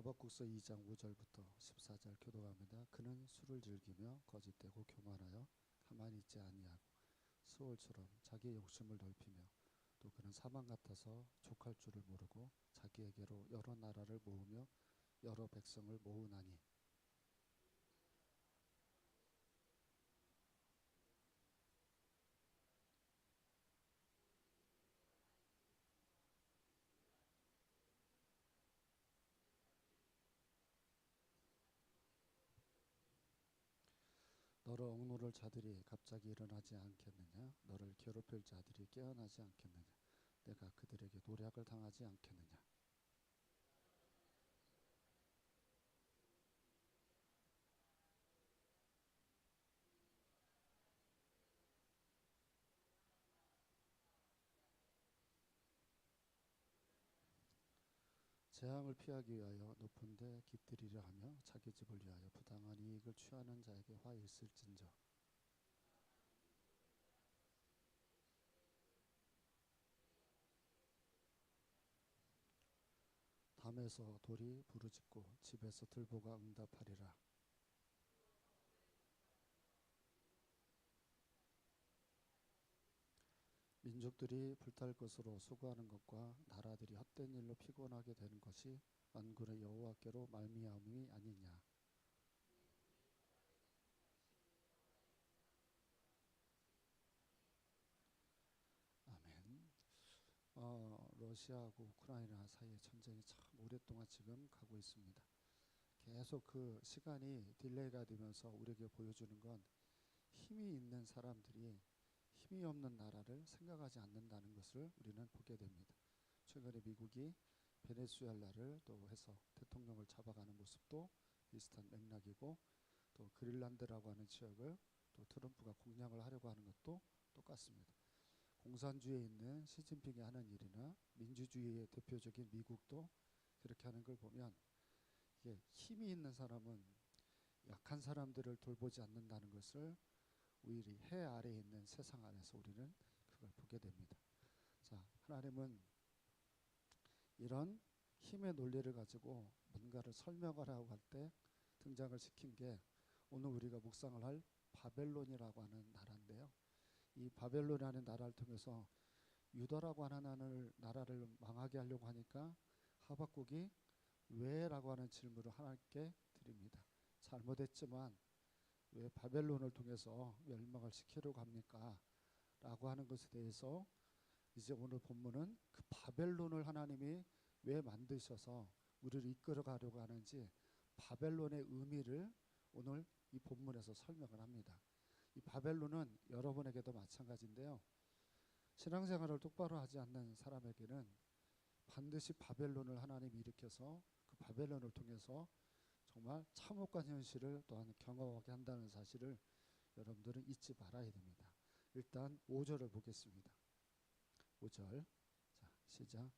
하박국서 2장 5절부터 14절 교독합니다. 그는 술을 즐기며 거짓되고 교만하여 가만히 있지 아니하고 스올처럼 자기의 욕심을 넓히며 또 그는 사망 같아서 족할 줄을 모르고 자기에게로 여러 나라를 모으며 여러 백성을 모으나니 너를 억누를 자들이 갑자기 일어나지 않겠느냐? 너를 괴롭힐 자들이 깨어나지 않겠느냐? 내가 그들에게 노략을 당하지 않겠느냐? 재앙을 피하기 위하여 높은 데 깃들이려 하며 자기 집을 위하여 부당한 이익을 취하는 자에게 화 있을진저. 담에서 돌이 부르짖고 집에서 들보가 응답하리라. 민족들이 불탈 것으로 수고하는 것과 나라들이 헛된 일로 피곤하게 되는 것이 만군의 여호와께로 말미암음이 아니냐. 아멘. 러시아하고 우크라이나 사이의 전쟁이 참 오랫동안 지금 가고 있습니다. 계속 그 시간이 딜레이가 되면서 우리에게 보여주는 건 힘이 있는 사람들이 힘이 없는 나라를 생각하지 않는다는 것을 우리는 보게 됩니다. 최근에 미국이 베네수엘라를 또 해서 대통령을 잡아가는 모습도 비슷한 맥락이고, 또 그린란드라고 하는 지역을 또 트럼프가 공략을 하려고 하는 것도 똑같습니다. 공산주의에 있는 시진핑이 하는 일이나 민주주의의 대표적인 미국도 그렇게 하는 걸 보면, 이게 힘이 있는 사람은 약한 사람들을 돌보지 않는다는 것을 오히려 해 아래에 있는 세상 안에서 우리는 그걸 보게 됩니다. 자, 하나님은 이런 힘의 논리를 가지고 뭔가를 설명을 하고 할 때 등장을 시킨 게 오늘 우리가 묵상을 할 바벨론이라고 하는 나라인데요. 이 바벨론이라는 나라를 통해서 유다라고 하는 나라를 망하게 하려고 하니까 하박국이 왜라고 하는 질문을 하나님께 드립니다. 잘못했지만 왜 바벨론을 통해서 멸망을 시키려고 합니까? 라고 하는 것에 대해서 이제 오늘 본문은 그 바벨론을 하나님이 왜 만드셔서 우리를 이끌어 가려고 하는지 바벨론의 의미를 오늘 이 본문에서 설명을 합니다. 이 바벨론은 여러분에게도 마찬가지인데요. 신앙생활을 똑바로 하지 않는 사람에게는 반드시 바벨론을 하나님이 일으켜서 그 바벨론을 통해서 정말 참혹한 현실을 또한 경험하게 한다는 사실을 여러분들은 잊지 말아야 됩니다. 일단 5절을 보겠습니다. 5절. 자, 시작.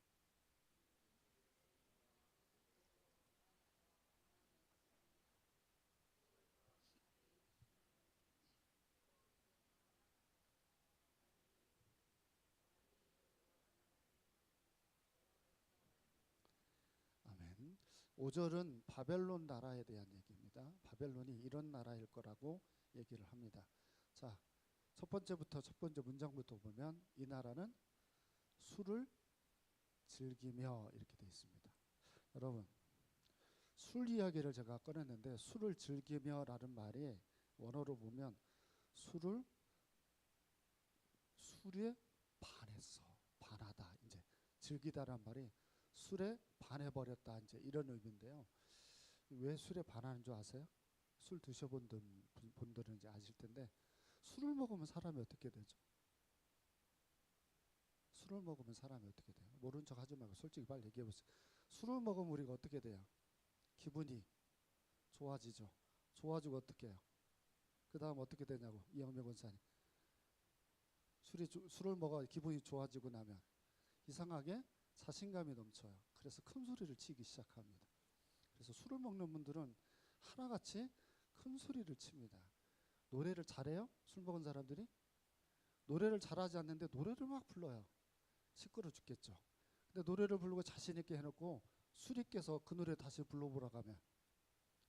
아멘. 5절은 바벨론 나라에 대한 얘기입니다. 바벨론이 이런 나라일 거라고 얘기를 합니다. 자, 첫 번째 문장부터 보면 이 나라는 술을 즐기며 이렇게 되어 있습니다. 여러분, 술 이야기를 제가 꺼냈는데 술을 즐기며라는 말이 원어로 보면 술에 반했어, 반하다, 이제 즐기다란 말이 술에 반해버렸다, 이제 이런 의미인데요. 왜 술에 반하는 줄 아세요? 술 드셔본 분들은 이제 아실 텐데, 술을 먹으면 사람이 어떻게 되죠? 술을 먹으면 사람이 어떻게 돼요? 모른 척 하지 말고 솔직히 빨리 얘기해 보세요. 술을 먹으면 우리가 어떻게 돼요? 기분이 좋아지죠. 좋아지고 어떻게 해요? 그 다음 어떻게 되냐고, 이영명 권사님. 술을 먹어 기분이 좋아지고 나면 이상하게 자신감이 넘쳐요. 그래서 큰 소리를 치기 시작합니다. 그래서 술을 먹는 분들은 하나같이 큰 소리를 칩니다. 노래를 잘해요? 술 먹은 사람들이? 노래를 잘하지 않는데 노래를 막 불러요. 시끄러 죽겠죠. 근데 노래를 부르고 자신 있게 해놓고 술이 깨서 그 노래 다시 불러보라고 하면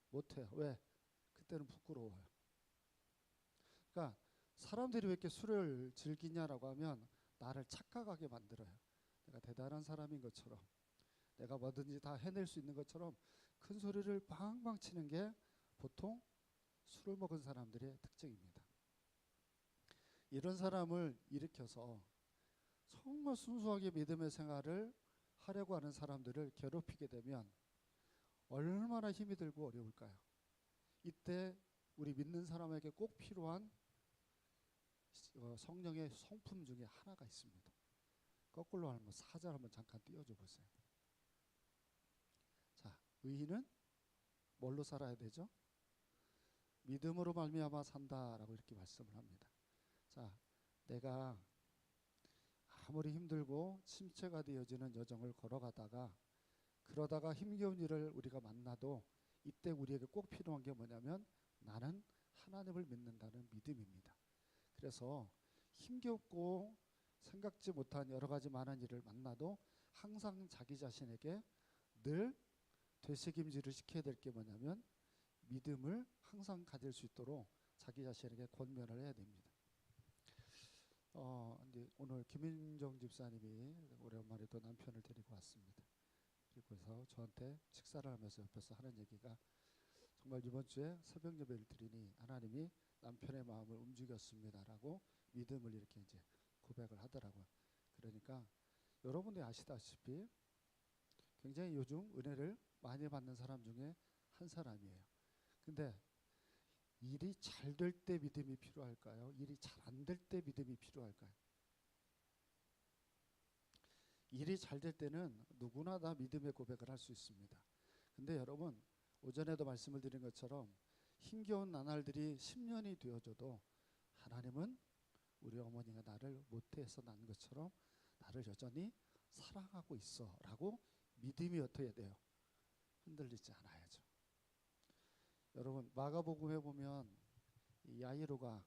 못해요. 왜? 그때는 부끄러워요. 그러니까 사람들이 왜 이렇게 술을 즐기냐라고 하면 나를 착각하게 만들어요. 내가 대단한 사람인 것처럼, 내가 뭐든지 다 해낼 수 있는 것처럼 큰 소리를 방방 치는 게 보통 술을 먹은 사람들의 특징입니다. 이런 사람을 일으켜서 정말 순수하게 믿음의 생활을 하려고 하는 사람들을 괴롭히게 되면 얼마나 힘이 들고 어려울까요? 이때 우리 믿는 사람에게 꼭 필요한 성령의 성품 중에 하나가 있습니다. 거꾸로 하는 거 4절 한번 잠깐 띄워줘 보세요. 자, 의인은 뭘로 살아야 되죠? 믿음으로 말미암아 산다라고 이렇게 말씀을 합니다. 자, 내가 아무리 힘들고 침체가 되어지는 여정을 걸어가다가 그러다가 힘겨운 일을 우리가 만나도 이때 우리에게 꼭 필요한 게 뭐냐면 나는 하나님을 믿는다는 믿음입니다. 그래서 힘겹고 생각지 못한 여러 가지 많은 일을 만나도 항상 자기 자신에게 늘 되새김질을 시켜야 될 게 뭐냐면 믿음을 항상 가질 수 있도록 자기 자신에게 권면을 해야 됩니다. 이제 오늘 김인정 집사님이 오랜만에 또 남편을 데리고 왔습니다. 그래서 저한테 식사를 하면서 옆에서 하는 얘기가 정말 이번 주에 새벽 예배를 드리니 하나님이 남편의 마음을 움직였습니다라고 믿음을 이렇게 이제 고백을 하더라고요. 그러니까 여러분들이 아시다시피 굉장히 요즘 은혜를 많이 받는 사람 중에 한 사람이에요. 근데 일이 잘 될 때 믿음이 필요할까요? 일이 잘 안 될 때 믿음이 필요할까요? 일이 잘 될 때는 누구나 다 믿음의 고백을 할 수 있습니다. 근데 여러분, 오전에도 말씀을 드린 것처럼 힘겨운 나날들이 10년이 되어져도 하나님은 우리 어머니가 나를 모태에서 난 것처럼 나를 여전히 사랑하고 있어 라고 믿음이 어떻게 돼요? 흔들리지 않아야죠. 여러분, 마가복음에 보면 야이로가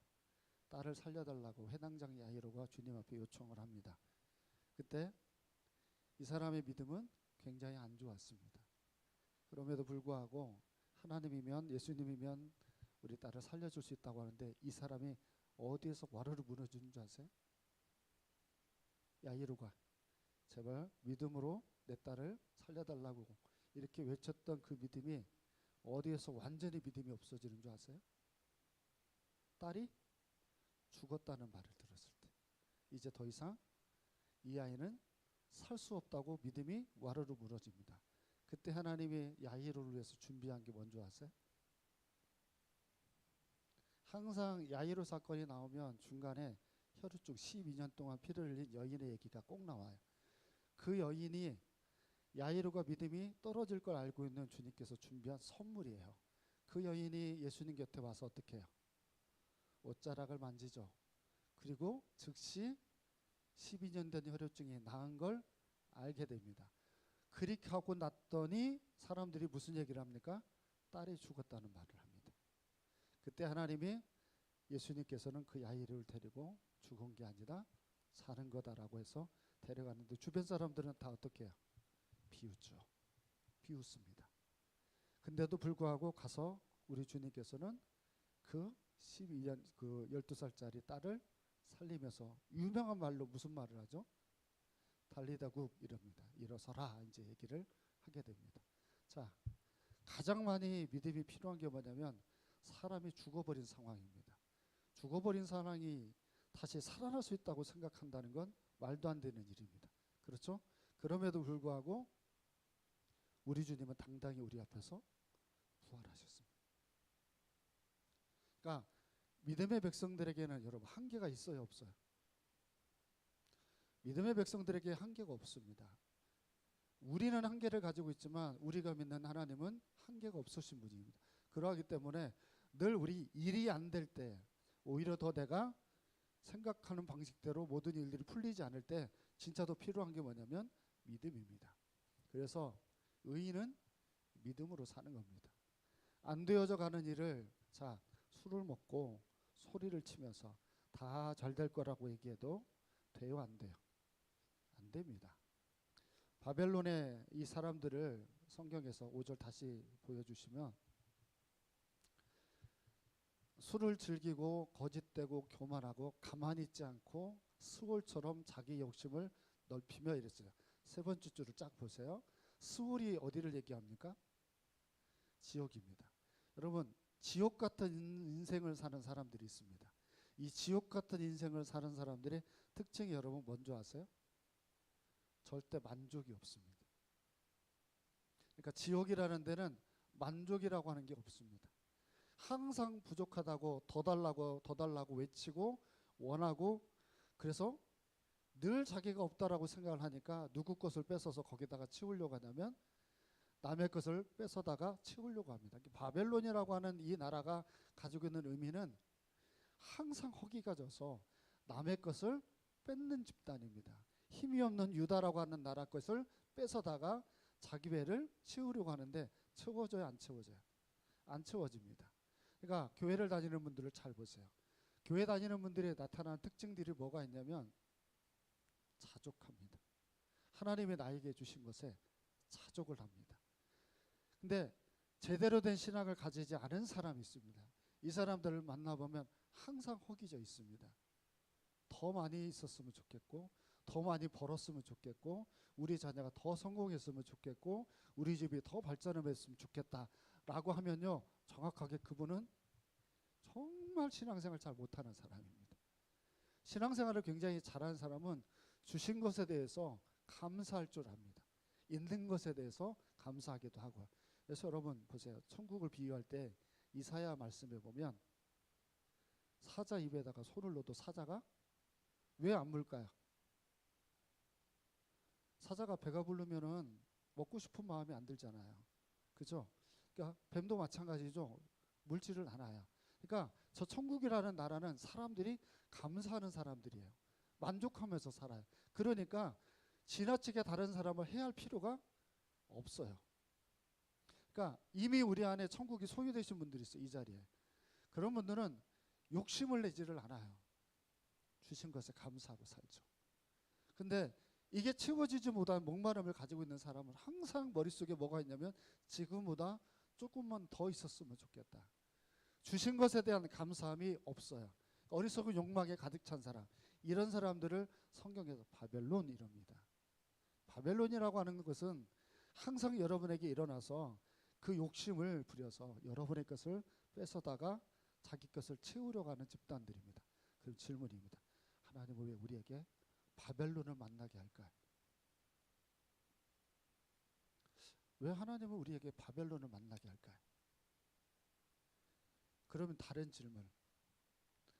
딸을 살려달라고 회당장 야이로가 주님 앞에 요청을 합니다. 그때 이 사람의 믿음은 굉장히 안 좋았습니다. 그럼에도 불구하고 하나님이면, 예수님이면 우리 딸을 살려줄 수 있다고 하는데 이 사람이 어디에서 와르르 무너지는 줄 아세요? 야이로가 제발 믿음으로 내 딸을 살려달라고 이렇게 외쳤던 그 믿음이 어디에서 완전히 믿음이 없어지는 줄 아세요? 딸이 죽었다는 말을 들었을 때 이제 더 이상 이 아이는 살 수 없다고 믿음이 와르르 무너집니다. 그때 하나님이 야이로를 위해서 준비한 게 뭔지 아세요? 항상 야이로 사건이 나오면 중간에 혈루증 12년 동안 피를 흘린 여인의 얘기가 꼭 나와요. 그 여인이 야이로가 믿음이 떨어질 걸 알고 있는 주님께서 준비한 선물이에요. 그 여인이 예수님 곁에 와서 어떻게 해요? 옷자락을 만지죠. 그리고 즉시 12년 된 혈루증이 나은 걸 알게 됩니다. 그렇게 하고 났더니 사람들이 무슨 얘기를 합니까? 딸이 죽었다는 말을 합니다. 그때 하나님이 예수님께서는 그 야이로를 데리고 죽은 게 아니라 사는 거다라고 해서 데려갔는데 주변 사람들은 다 어떻게 해요? 비웃죠. 비웃습니다. 근데도 불구하고 가서 우리 주님께서는 그 12년 그 12살짜리 딸을 살리면서 유명한 말로 무슨 말을 하죠? 달리다국 이럽니다. 일어서라 이제 얘기를 하게 됩니다. 자, 가장 많이 믿음이 필요한 게 뭐냐면 사람이 죽어버린 상황입니다. 죽어버린 사람이 다시 살아날 수 있다고 생각한다는 건 말도 안 되는 일입니다. 그렇죠? 그럼에도 불구하고 우리 주님은 당당히 우리 앞에서 부활하셨습니다. 그러니까 믿음의 백성들에게는 여러분 한계가 있어요, 없어요? 믿음의 백성들에게 한계가 없습니다. 우리는 한계를 가지고 있지만 우리가 믿는 하나님은 한계가 없으신 분입니다. 그러하기 때문에 늘 우리 일이 안 될 때 오히려 더 내가 생각하는 방식대로 모든 일들이 풀리지 않을 때 진짜 더 필요한 게 뭐냐면 믿음입니다. 그래서 의인은 믿음으로 사는 겁니다. 안 되어져 가는 일을 자 술을 먹고 소리를 치면서 다 잘 될 거라고 얘기해도 돼요, 안 돼요? 안 됩니다. 바벨론의 이 사람들을 성경에서 5절 다시 보여주시면 술을 즐기고 거짓되고 교만하고 가만히 있지 않고 스올처럼 자기 욕심을 넓히며 이랬어요. 세 번째 줄을 쫙 보세요. 스올이 어디를 얘기합니까? 지옥입니다. 여러분, 지옥 같은 인생을 사는 사람들이 있습니다. 이 지옥 같은 인생을 사는 사람들의 특징이 여러분 뭔지 아세요? 절대 만족이 없습니다. 그러니까 지옥이라는 데는 만족이라고 하는 게 없습니다. 항상 부족하다고 더 달라고 더 달라고 외치고 원하고, 그래서 늘 자기가 없다라고 생각을 하니까 누구 것을 뺏어서 거기다가 치우려고 하냐면 남의 것을 뺏어다가 치우려고 합니다. 바벨론이라고 하는 이 나라가 가지고 있는 의미는 항상 허기가 져서 남의 것을 뺏는 집단입니다. 힘이 없는 유다라고 하는 나라 것을 뺏어다가 자기 배를 채우려고 하는데 채워져요, 안 채워져요? 안 채워집니다. 그러니까 교회를 다니는 분들을 잘 보세요. 교회 다니는 분들이 나타나는 특징들이 뭐가 있냐면 자족합니다. 하나님이 나에게 주신 것에 자족을 합니다. 근데 제대로 된 신앙을 가지지 않은 사람이 있습니다. 이 사람들을 만나보면 항상 허기져 있습니다. 더 많이 있었으면 좋겠고, 더 많이 벌었으면 좋겠고, 우리 자녀가 더 성공했으면 좋겠고, 우리 집이 더 발전을 했으면 좋겠다라고 하면요, 정확하게 그분은 정말 신앙생활 잘 못하는 사람입니다. 신앙생활을 굉장히 잘하는 사람은 주신 것에 대해서 감사할 줄 압니다. 있는 것에 대해서 감사하기도 하고요. 그래서 여러분 보세요. 천국을 비유할 때 이사야 말씀에 보면 사자 입에다가 손을 넣어도 사자가 왜 안 물까요? 사자가 배가 부르면은 먹고 싶은 마음이 안 들잖아요. 그죠? 그러니까 뱀도 마찬가지죠. 물지를 않아요. 그러니까 저 천국이라는 나라는 사람들이 감사하는 사람들이에요. 만족하면서 살아요. 그러니까 지나치게 다른 사람을 해할 필요가 없어요. 그러니까 이미 우리 안에 천국이 소유되신 분들이 있어요. 이 자리에. 그런 분들은 욕심을 내지를 않아요. 주신 것에 감사하고 살죠. 근데 이게 채워지지 못한 목마름을 가지고 있는 사람은 항상 머릿속에 뭐가 있냐면 지금보다 조금만 더 있었으면 좋겠다. 주신 것에 대한 감사함이 없어요. 어리석은 욕망에 가득 찬 사람, 이런 사람들을 성경에서 바벨론 이럽니다. 바벨론이라고 하는 것은 항상 여러분에게 일어나서 그 욕심을 부려서 여러분의 것을 뺏어다가 자기 것을 채우려고 하는 집단들입니다. 그럼 질문입니다. 하나님은 왜 우리에게 바벨론을 만나게 할까요? 왜 하나님은 우리에게 바벨론을 만나게 할까요? 그러면 다른 질문.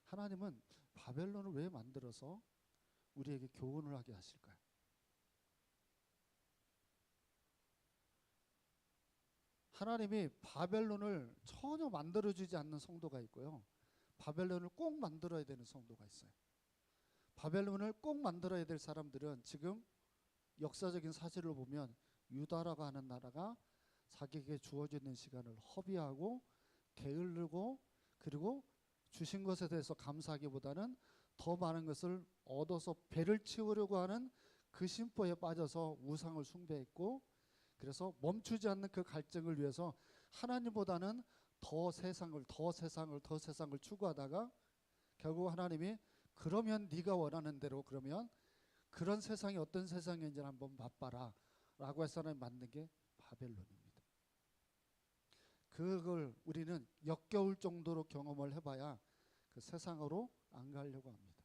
하나님은 바벨론을 왜 만들어서 우리에게 교훈을 하게 하실까요? 하나님이 바벨론을 전혀 만들어주지 않는 성도가 있고요. 바벨론을 꼭 만들어야 되는 성도가 있어요. 바벨론을 꼭 만들어야 될 사람들은 지금 역사적인 사실을 보면 유다라고 하는 나라가 자기에게 주어지는 시간을 허비하고 게으르고, 그리고 주신 것에 대해서 감사하기보다는 더 많은 것을 얻어서 배를 채우려고 하는 그 심보에 빠져서 우상을 숭배했고, 그래서 멈추지 않는 그 갈증을 위해서 하나님보다는 더 세상을 추구하다가 결국 하나님이 그러면 네가 원하는 대로, 그러면 그런 세상이 어떤 세상인지 한번 맛봐라 라고 해서 하나님 만든 게 바벨론입니다. 그걸 우리는 역겨울 정도로 경험을 해봐야 그 세상으로 안 가려고 합니다.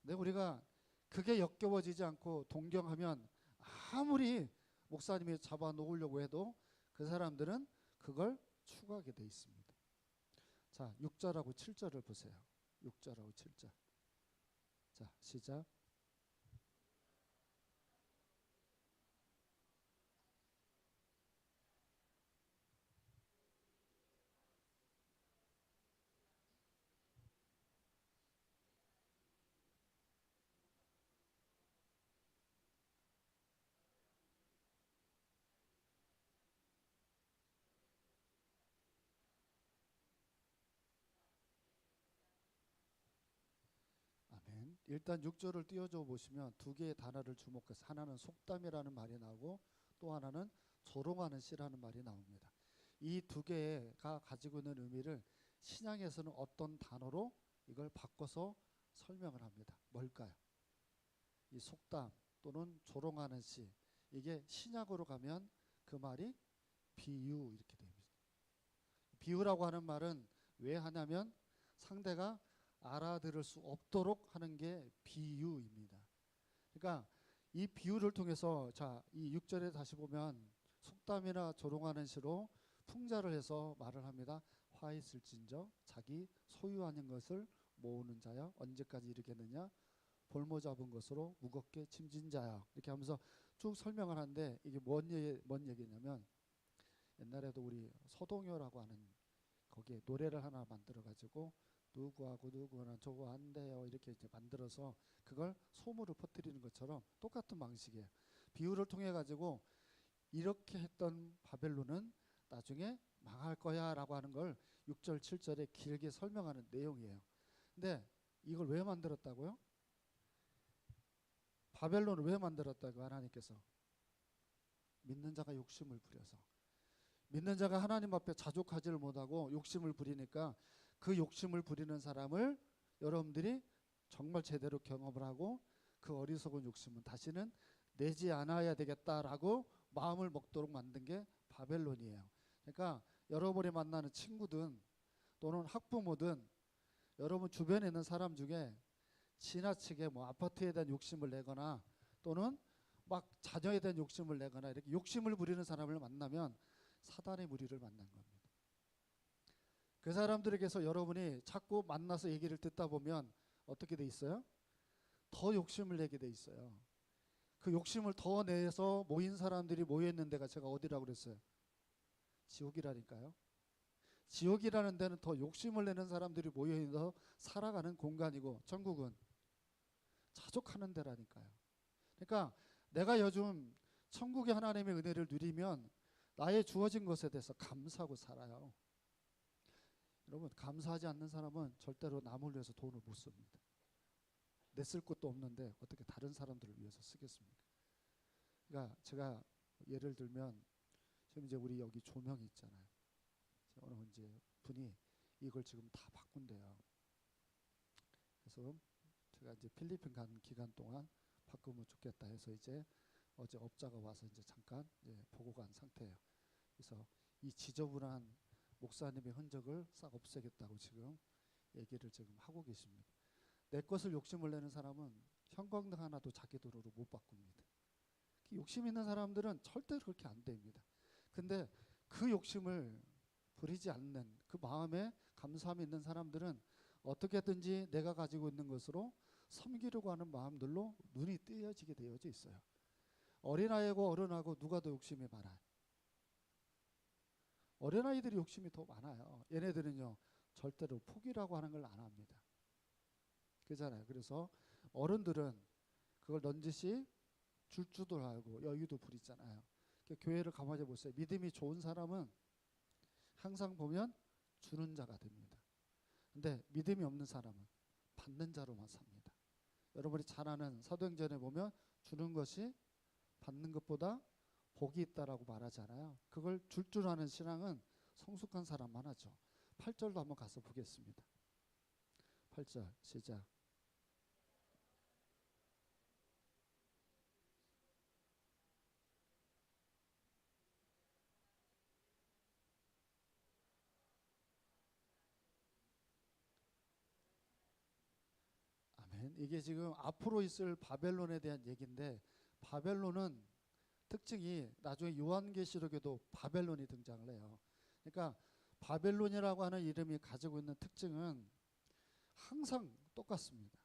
근데 우리가 그게 역겨워지지 않고 동경하면 아무리 목사님이 잡아놓으려고 해도 그 사람들은 그걸 추구하게 돼 있습니다. 자, 6절하고 7절을 보세요. 6절하고 7절. 자, 시작. 아멘. 일단 6절을 띄워줘 보시면 두 개의 단어를 주목해서 하나는 속담이라는 말이 나오고 또 하나는 조롱하는 시라는 말이 나옵니다. 이 두 개가 가지고 있는 의미를 신약에서는 어떤 단어로 이걸 바꿔서 설명을 합니다. 뭘까요? 이 속담 또는 조롱하는 시, 이게 신약으로 가면 그 말이 비유 이렇게 됩니다. 비유라고 하는 말은 왜 하냐면 상대가 알아들을 수 없도록 하는 게 비유입니다. 그러니까 이 비유를 통해서 이 6절에 다시 보면 속담이나 조롱하는 시로 풍자를 해서 말을 합니다. 화 있을진저 자기 소유하는 것을 모으는 자여 언제까지 이르겠느냐 볼모 잡은 것으로 무겁게 짐진 자야 이렇게 하면서 쭉 설명을 하는데 이게 뭔 얘기냐면 옛날에도 우리 서동요라고 하는 거기에 노래를 하나 만들어 가지고 누구하고 누구는 저거 안 돼요 이렇게 이제 만들어서 그걸 소문을 퍼뜨리는 것처럼 똑같은 방식이에요. 비유를 통해 가지고 이렇게 했던 바벨론은 나중에 망할 거야 라고 하는 걸 6절 7절에 길게 설명하는 내용이에요. 근데 이걸 왜 만들었다고요? 바벨론을 왜 만들었다고 하나님께서? 믿는 자가 욕심을 부려서. 믿는 자가 하나님 앞에 자족하지를 못하고 욕심을 부리니까 그 욕심을 부리는 사람을 여러분들이 정말 제대로 경험을 하고 그 어리석은 욕심은 다시는 내지 않아야 되겠다라고 마음을 먹도록 만든 게 바벨론이에요. 그러니까 여러분이 만나는 친구든 또는 학부모든 여러분 주변에 있는 사람 중에 지나치게 뭐 아파트에 대한 욕심을 내거나 또는 막 자녀에 대한 욕심을 내거나 이렇게 욕심을 부리는 사람을 만나면 사단의 무리를 만난 겁니다. 그 사람들에게서 여러분이 자꾸 만나서 얘기를 듣다 보면 어떻게 돼 있어요? 더 욕심을 내게 돼 있어요. 그 욕심을 더 내서 모인 사람들이 모여있는 데가 제가 어디라고 그랬어요? 지옥이라니까요. 지옥이라는 데는 더 욕심을 내는 사람들이 모여있어서 살아가는 공간이고 천국은 자족하는 데라니까요. 그러니까 내가 요즘 천국의 하나님의 은혜를 누리면 나의 주어진 것에 대해서 감사하고 살아요. 여러분 감사하지 않는 사람은 절대로 남을 위해서 돈을 못 씁니다. 냈을 것도 없는데 어떻게 다른 사람들을 위해서 쓰겠습니까? 그러니까 제가 예를 들면 지금 이제 우리 여기 조명이 있잖아요. 어느 이제 분이 이걸 지금 다 바꾼대요. 그래서 제가 이제 필리핀 간 기간 동안 바꾸면 좋겠다 해서 이제 어제 업자가 와서 이제 잠깐 이제 보고 간 상태예요. 그래서 이 지저분한 목사님의 흔적을 싹 없애겠다고 지금 얘기를 지금 하고 계십니다. 내 것을 욕심을 내는 사람은 형광등 하나도 자기 돈으로 못 바꿉니다. 욕심 있는 사람들은 절대로 그렇게 안 됩니다. 근데 그 욕심을 부리지 않는 그 마음에 감사함이 있는 사람들은 어떻게든지 내가 가지고 있는 것으로 섬기려고 하는 마음들로 눈이 띄어지게 되어져 있어요. 어린아이하고 어른하고 누가 더 욕심이 많아요? 어린아이들이 욕심이 더 많아요. 얘네들은요 절대로 포기라고 하는 걸 안 합니다. 그잖아요. 그래서 어른들은 그걸 넌지시 줄 줄도 알고 여유도 부리잖아요. 교회를 가만히 보세요. 믿음이 좋은 사람은 항상 보면 주는 자가 됩니다. 근데 믿음이 없는 사람은 받는 자로만 삽니다. 여러분이 잘 아는 사도행전에 보면 주는 것이 받는 것보다 복이 있다라고 말하잖아요. 그걸 줄 아는 신앙은 성숙한 사람만 하죠. 8절도 한번 가서 보겠습니다. 8절 시작. 아멘. 이게 지금 앞으로 있을 바벨론에 대한 얘기인데 바벨론은 특징이 나중에 요한계시록에도 바벨론이 등장을 해요. 그러니까 바벨론이라고 하는 이름이 가지고 있는 특징은 항상 똑같습니다.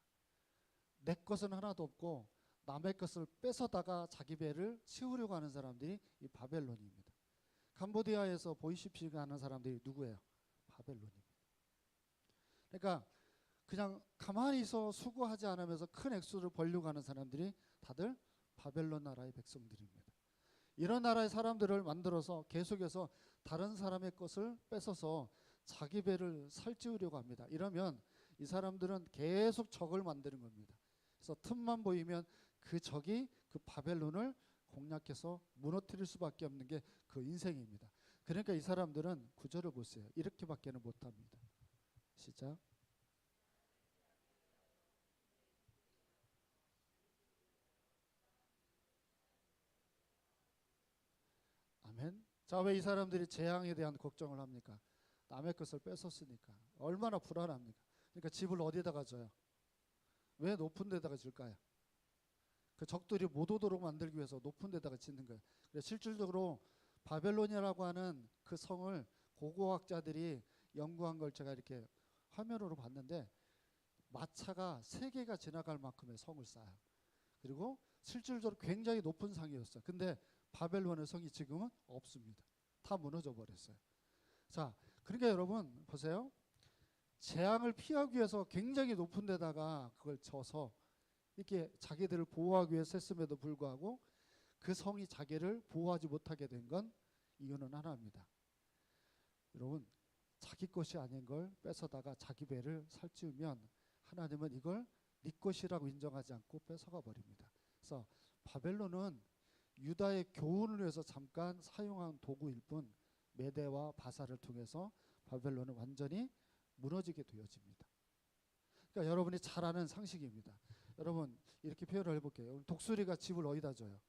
내 것은 하나도 없고 남의 것을 뺏어다가 자기 배를 채우려고 하는 사람들이 이 바벨론입니다. 캄보디아에서 보이시피가 하는 사람들이 누구예요? 바벨론입니다. 그러니까 그냥 가만히 있어 수고하지 않으면서 큰 액수를 벌려고 하는 사람들이 다들 바벨론 나라의 백성들입니다. 이런 나라의 사람들을 만들어서 계속해서 다른 사람의 것을 뺏어서 자기 배를 살찌우려고 합니다. 이러면 이 사람들은 계속 적을 만드는 겁니다. 그래서 틈만 보이면 그 적이 그 바벨론을 공략해서 무너뜨릴 수밖에 없는 게 그 인생입니다. 그러니까 이 사람들은 구절을 보세요. 이렇게밖에는 못합니다. 시작. 아멘. 자, 왜 이 사람들이 재앙에 대한 걱정을 합니까? 남의 것을 뺏었으니까. 얼마나 불안합니까? 그러니까 집을 어디다가 줘요? 왜 높은 데다가 줄까요? 그 적들이 못 오도록 만들기 위해서 높은 데다가 짓는 거예요. 그래서 실질적으로 바벨론이라고 하는 그 성을 고고학자들이 연구한 걸 제가 이렇게 화면으로 봤는데 마차가 3개가 지나갈 만큼의 성을 쌓아요. 그리고 실질적으로 굉장히 높은 상이었어요. 근데 바벨론의 성이 지금은 없습니다. 다 무너져 버렸어요. 자, 그러니까 여러분 보세요. 재앙을 피하기 위해서 굉장히 높은 데다가 그걸 져서 이렇게 자기들을 보호하기 위해서 했음에도 불구하고 그 성이 자기를 보호하지 못하게 된 건 이유는 하나입니다. 여러분, 자기 것이 아닌 걸 뺏어다가 자기 배를 살찌우면 하나님은 이걸 네 것이라고 인정하지 않고 뺏어가 버립니다. 그래서 바벨론은 유다의 교훈을 위해서 잠깐 사용한 도구일 뿐 메대와 바사를 통해서 바벨론은 완전히 무너지게 되어집니다. 그러니까 여러분이 잘 아는 상식입니다. 여러분 이렇게 표현을 해볼게요. 독수리가 집을 어디다 져요?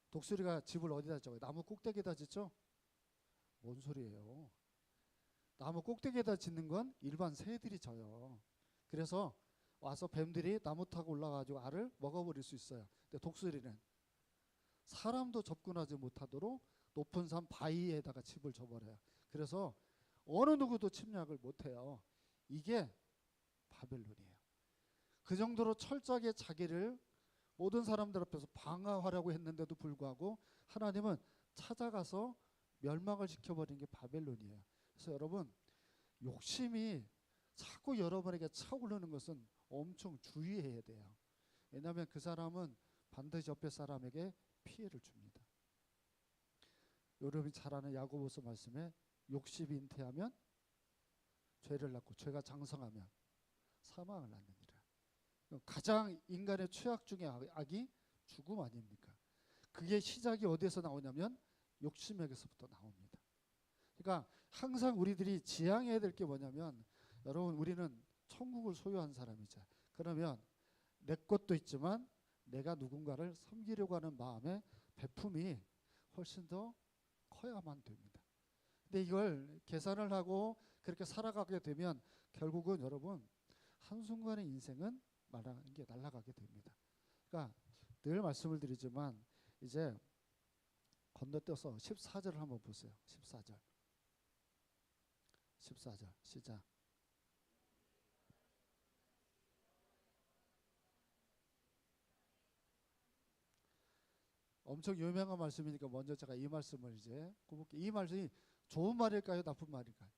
독수리가 집을 어디다 져요? 나무 꼭대기에다 짓죠? 뭔 소리예요? 나무 꼭대기에다 짓는 건 일반 새들이 져요. 그래서 와서 뱀들이 나무 타고 올라가지고 알을 먹어버릴 수 있어요. 근데 독수리는 사람도 접근하지 못하도록 높은 산 바위에다가 집을 져버려요. 그래서 어느 누구도 침략을 못해요. 이게 바벨론이에요. 그 정도로 철저하게 자기를 모든 사람들 앞에서 방어하려고 했는데도 불구하고 하나님은 찾아가서 멸망을 시켜버린 게 바벨론이에요. 그래서 여러분 욕심이 자꾸 여러분에게 차오르는 것은 엄청 주의해야 돼요. 왜냐하면 그 사람은 반드시 옆에 사람에게 피해를 줍니다. 여러분이 잘 아는 야고보서 말씀에 욕심이 잉태하면 죄를 낳고 죄가 장성하면 사망을 낳느니라. 가장 인간의 최악 중의 악이 죽음 아닙니까? 그게 시작이 어디에서 나오냐면 욕심에게서부터 나옵니다. 그러니까 항상 우리들이 지향해야 될 게 뭐냐면 여러분 우리는 천국을 소유한 사람이죠. 그러면 내 것도 있지만 내가 누군가를 섬기려고 하는 마음의 배품이 훨씬 더 커야만 됩니다. 근데 이걸 계산을 하고 그렇게 살아가게 되면 결국은 여러분 한순간의 인생은 말하는 게 날아가게 됩니다. 그러니까 늘 말씀을 드리지만 이제 건너뛰어서 14절을 한번 보세요. 14절 시작. 엄청 유명한 말씀이니까 먼저 제가 이 말씀을 이제 꼽을게요. 이 말씀이 좋은 말일까요? 나쁜 말일까요?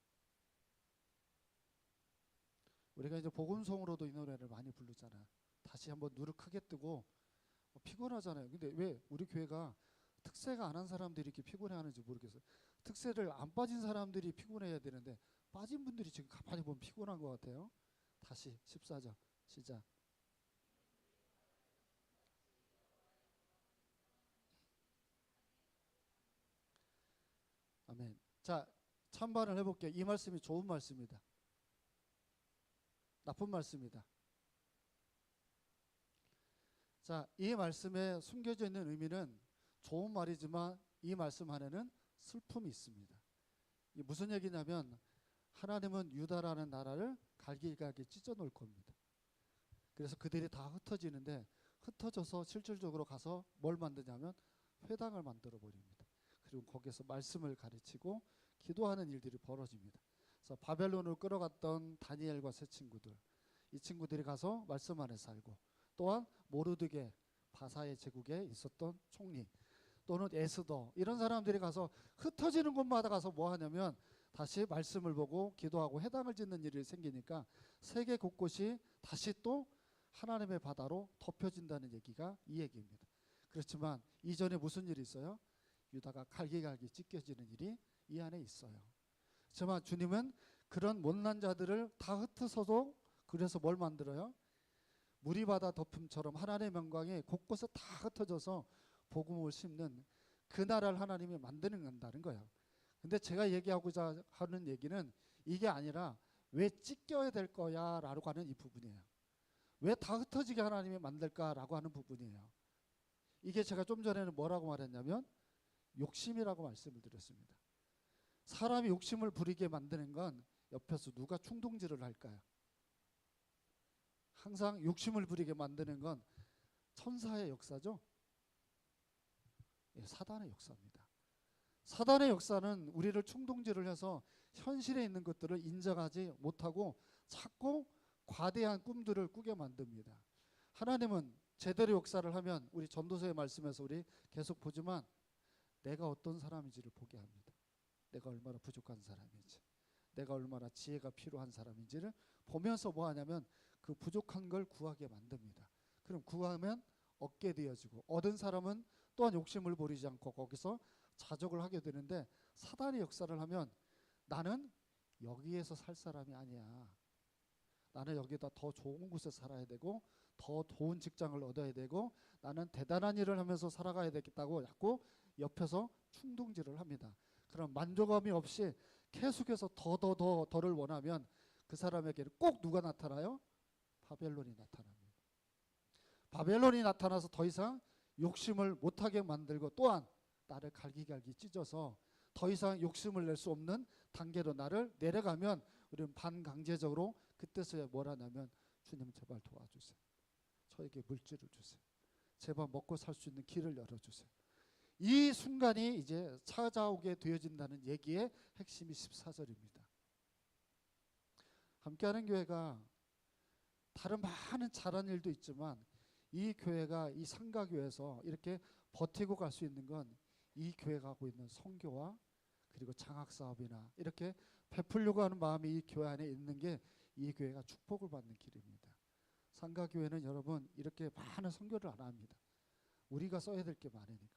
우리가 이제 복음송으로도 이 노래를 많이 부르잖아요. 다시 한번 눈을 크게 뜨고 피곤하잖아요. 근데 왜 우리 교회가 특세가 안 한 사람들이 이렇게 피곤해하는지 모르겠어요. 특세를 안 빠진 사람들이 피곤해야 되는데 빠진 분들이 지금 가만히 보면 피곤한 것 같아요. 다시 14절 시작. 아멘. 자, 찬반을 해볼게요. 이 말씀이 좋은 말씀이다. 나쁜 말씀이다. 자, 이 말씀에 숨겨져 있는 의미는 좋은 말이지만 이 말씀 안에는 슬픔이 있습니다. 이 무슨 얘기냐면 하나님은 유다라는 나라를 갈기갈기 찢어 놓을 겁니다. 그래서 그들이 다 흩어지는데 흩어져서 실질적으로 가서 뭘 만드냐면 회당을 만들어 버립니다. 그리고 거기서 말씀을 가르치고 기도하는 일들이 벌어집니다. 그래서 바벨론을 끌어갔던 다니엘과 세 친구들, 이 친구들이 가서 말씀 안에 살고 또한 모르드게 바사의 제국에 있었던 총리 또는 에스더 이런 사람들이 가서 흩어지는 곳마다 가서 뭐 하냐면 다시 말씀을 보고 기도하고 회당을 짓는 일이 생기니까 세계 곳곳이 다시 또 하나님의 바다로 덮여진다는 얘기가 이 얘기입니다. 그렇지만 이전에 무슨 일이 있어요? 유다가 갈기갈기 찢겨지는 일이 이 안에 있어요. 하지만 주님은 그런 못난 자들을 다 흩어서도 그래서 뭘 만들어요? 물이 바다 덮음처럼 하나님의 영광이 곳곳에 다 흩어져서 복음을 심는 그 나라를 하나님이 만드는 건다는 거예요. 근데 제가 얘기하고자 하는 얘기는 이게 아니라 왜 찢겨야 될 거야 라고 하는 이 부분이에요. 왜 다 흩어지게 하나님이 만들까라고 하는 부분이에요. 이게 제가 좀 전에는 뭐라고 말했냐면 욕심이라고 말씀을 드렸습니다. 사람이 욕심을 부리게 만드는 건 옆에서 누가 충동질을 할까요? 항상 욕심을 부리게 만드는 건 천사의 역사죠. 예, 사단의 역사입니다. 사단의 역사는 우리를 충동질을 해서 현실에 있는 것들을 인정하지 못하고 자꾸 과대한 꿈들을 꾸게 만듭니다. 하나님은 제대로 역사를 하면 우리 전도서의 말씀에서 우리 계속 보지만 내가 어떤 사람인지를 보게 합니다. 내가 얼마나 부족한 사람인지, 내가 얼마나 지혜가 필요한 사람인지를 보면서 뭐 하냐면 그 부족한 걸 구하게 만듭니다. 그럼 구하면 얻게 되어지고 얻은 사람은 또한 욕심을 부리지 않고 거기서 자족을 하게 되는데 사단의 역사를 하면 나는 여기에서 살 사람이 아니야. 나는 여기다 더 좋은 곳에 살아야 되고 더 좋은 직장을 얻어야 되고 나는 대단한 일을 하면서 살아가야 되겠다고 자꾸 옆에서 충동질을 합니다. 그럼 만족감이 없이 계속해서 더를 원하면 그 사람에게는 꼭 누가 나타나요? 바벨론이 나타납니다. 바벨론이 나타나서 더 이상 욕심을 못하게 만들고 또한 나를 갈기갈기 찢어서 더 이상 욕심을 낼 수 없는 단계로 나를 내려가면 우리는 반강제적으로 그때서야 뭘 하냐면 주님 제발 도와주세요. 저에게 물질을 주세요. 제발 먹고 살 수 있는 길을 열어주세요. 이 순간이 이제 찾아오게 되어진다는 얘기의 핵심이 14절입니다. 함께하는 교회가 다른 많은 잘한 일도 있지만 이 교회가 이 상가교회에서 이렇게 버티고 갈 수 있는 건 이 교회가 하고 있는 선교와 그리고 장학사업이나 이렇게 베풀려고 하는 마음이 이 교회 안에 있는 게 이 교회가 축복을 받는 길입니다. 상가교회는 여러분 이렇게 많은 선교를 안 합니다. 우리가 써야 될 게 많으니까.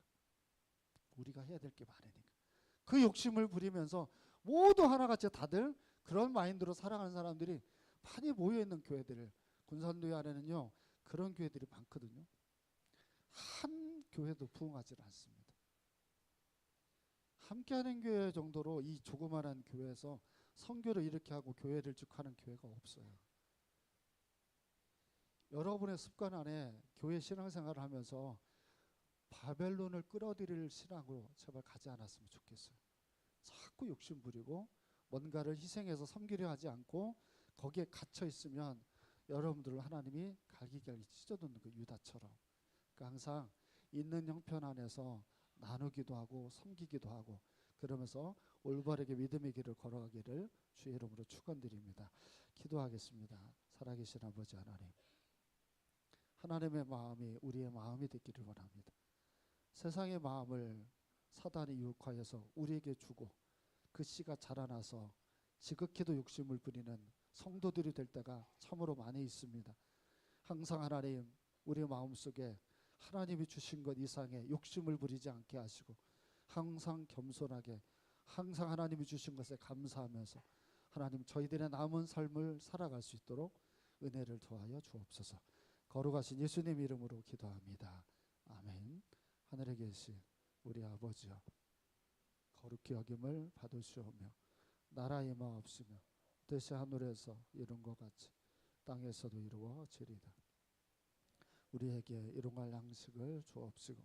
우리가 해야 될 게 많으니까. 그 욕심을 부리면서 모두 하나같이 다들 그런 마인드로 살아가는 사람들이 많이 모여있는 교회들, 군산교회 안에는요 그런 교회들이 많거든요. 한 교회도 부흥하지 않습니다. 함께하는 교회 정도로 이 조그마한 교회에서 선교를 이렇게 하고 교회를 쭉 하는 교회가 없어요. 여러분의 습관 안에 교회 신앙생활을 하면서 바벨론을 끌어들일 신앙으로 제발 가지 않았으면 좋겠어요. 자꾸 욕심 부리고 뭔가를 희생해서 섬기려 하지 않고 거기에 갇혀 있으면 여러분들을 하나님이 갈기갈기 찢어놓는 그 유다처럼 그러니까 항상 있는 형편 안에서 나누기도 하고 섬기기도 하고 그러면서 올바르게 믿음의 길을 걸어가기를 주의 이름으로 축원드립니다. 기도하겠습니다. 살아계신 아버지 하나님, 하나님의 마음이 우리의 마음이 되기를 원합니다. 세상의 마음을 사단이 유혹하여서 우리에게 주고 그 씨가 자라나서 지극히도 욕심을 부리는 성도들이 될 때가 참으로 많이 있습니다. 항상 하나님 우리 마음속에 하나님이 주신 것 이상의 욕심을 부리지 않게 하시고 항상 겸손하게 항상 하나님이 주신 것에 감사하면서 하나님 저희들의 남은 삶을 살아갈 수 있도록 은혜를 더하여 주옵소서. 거룩하신 예수님 이름으로 기도합니다. 아멘. 하늘에 계신 우리 아버지여 거룩히 여김을 받으시오며 나라 임하옵시며 뜻이 하늘에서 이룬 것 같이 땅에서도 이루어지리다. 우리에게 일용할 양식을 주옵시고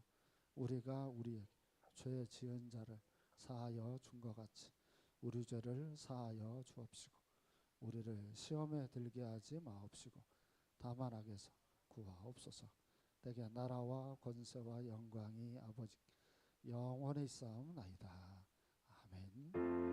우리가 우리에게 죄 지은 자를 사하여 준 것 같이 우리 죄를 사하여 주옵시고 우리를 시험에 들게 하지 마옵시고 다만 악에서 구하옵소서. 내게 나라와 권세와 영광이 아버지 영원히 있사옵나이다. 아멘.